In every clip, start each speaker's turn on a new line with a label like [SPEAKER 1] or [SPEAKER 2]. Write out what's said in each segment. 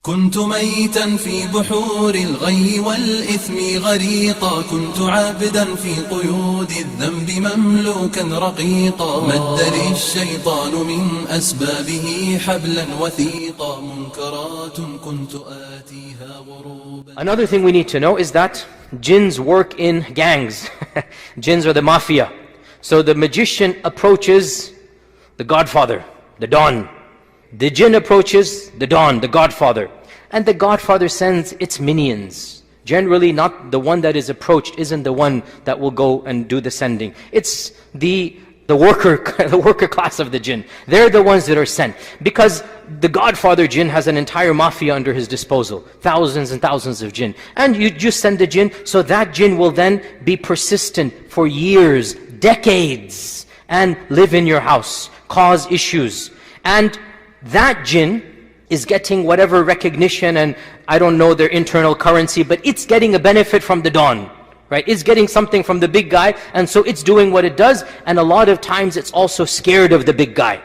[SPEAKER 1] كنت ميتا في بحور الغي والإثم غريقا كنت عابدا في قيود الذنب مملوكا رقيقا مد لي الشيطان من أسبابه حبلا وثيقا منكرات كنت آتيها غروبا.
[SPEAKER 2] Another thing we need to know is that jinns work in gangs. Jinns are the mafia. So the magician approaches the godfather, the Don. The jinn approaches the Don, the godfather. And the godfather sends its minions. Generally not the one that is approached isn't the one that will go and do the sending. It's the worker class of the jinn. They're the ones that are sent. Because the godfather jinn has an entire mafia under his disposal. Thousands and thousands of jinn. And you just send the jinn, so that jinn will then be persistent for years, decades, and live in your house, cause issues. And that jinn is getting whatever recognition, and I don't know their internal currency, but it's getting a benefit from the Don, right? It's getting something from the big guy, and so it's doing what it does, and a lot of times it's also scared of the big guy.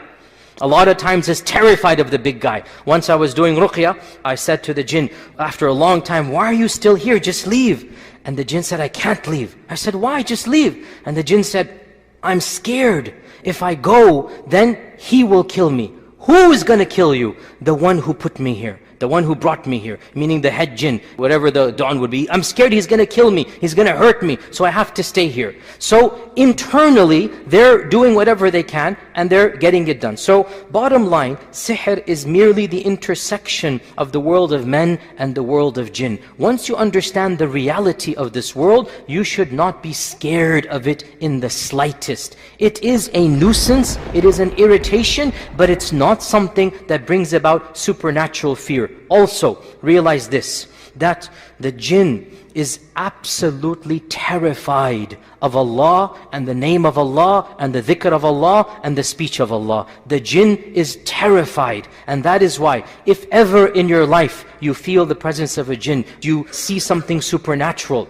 [SPEAKER 2] A lot of times it's terrified of the big guy. Once I was doing ruqya, I said to the jinn, after a long time, why are you still here? Just leave. And the jinn said, I can't leave. I said, why? Just leave. And the jinn said, I'm scared. If I go, then he will kill me. Who is going to kill you? The one who put me here. The one who brought me here. Meaning the head jinn, whatever the Don would be. I'm scared he's going to kill me. He's going to hurt me. So I have to stay here. So internally, they're doing whatever they can and they're getting it done. So bottom line, sihr is merely the intersection of the world of men and the world of jinn. Once you understand the reality of this world, you should not be scared of it in the slightest. It is a nuisance, it is an irritation, but it's not something that brings about supernatural fear. Also, realize this, that the jinn is absolutely terrified of Allah and the name of Allah and the dhikr of Allah and the speech of Allah. The jinn is terrified, and that is why if ever in your life you feel the presence of a jinn, you see something supernatural,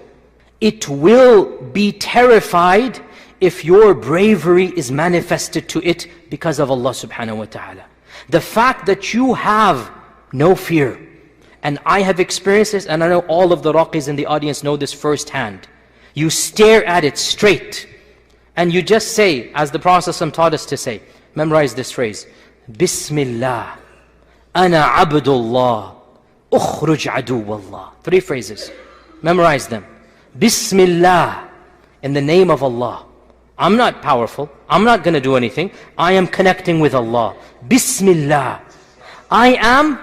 [SPEAKER 2] it will be terrified if your bravery is manifested to it because of Allah subhanahu wa ta'ala. The fact that you have no fear, and I have experienced this, and I know all of the raqis in the audience know this firsthand. You stare at it straight, and you just say, as the Prophet ﷺ taught us to say, memorize this phrase, Bismillah, Ana Abdullah, Ukhruj Aduwallah. 3 phrases. Memorize them. Bismillah, in the name of Allah. I'm not powerful. I'm not going to do anything. I am connecting with Allah. Bismillah. I am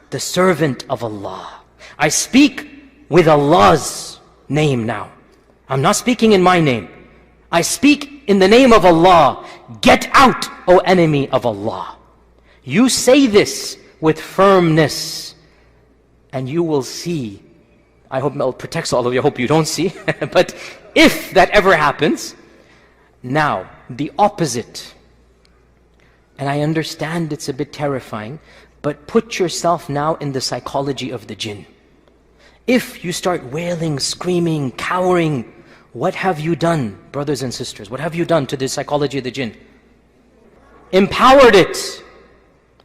[SPEAKER 2] the servant of Allah. I speak with Allah's name now. I'm not speaking in my name. I speak in the name of Allah. Get out, O enemy of Allah. You say this with firmness, and you will see. I hope Allah protects all of you. I hope you don't see. But if that ever happens, now the opposite. And I understand it's a bit terrifying, but put yourself now in the psychology of the jinn. If you start wailing, screaming, cowering, what have you done, brothers and sisters? What have you done to the psychology of the jinn? Empowered it.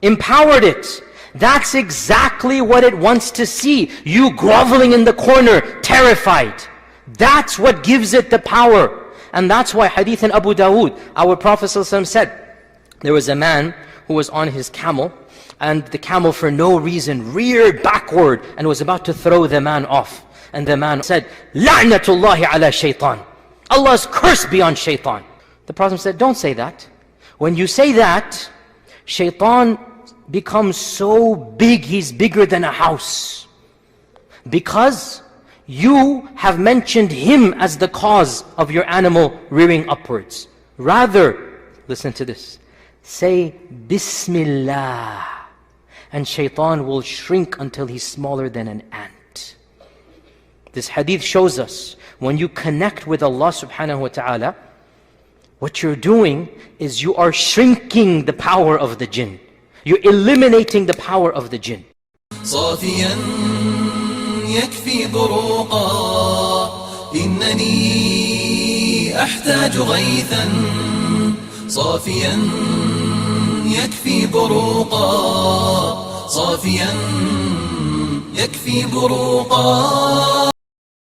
[SPEAKER 2] Empowered it. That's exactly what it wants to see. You groveling in the corner, terrified. That's what gives it the power. And that's why hadith in Abu Dawood, our Prophet ﷺ said, there was a man who was on his camel, and the camel for no reason reared backward and was about to throw the man off. And the man said, La'natullahi ala shaitan. Allah's curse be on shaitan. The Prophet said, don't say that. When you say that, shaitan becomes so big, he's bigger than a house. Because you have mentioned him as the cause of your animal rearing upwards. Rather, listen to this, say Bismillah, and shaitan will shrink until he's smaller than an ant. This hadith shows us, when you connect with Allah subhanahu wa ta'ala, what you're doing is you are shrinking the power of the jinn. You're eliminating the power of the jinn.
[SPEAKER 1] صافيا يكفي بروقا إنني أحتاج غيثا صافيا يكفي بروقا صافيا يكفي بروقا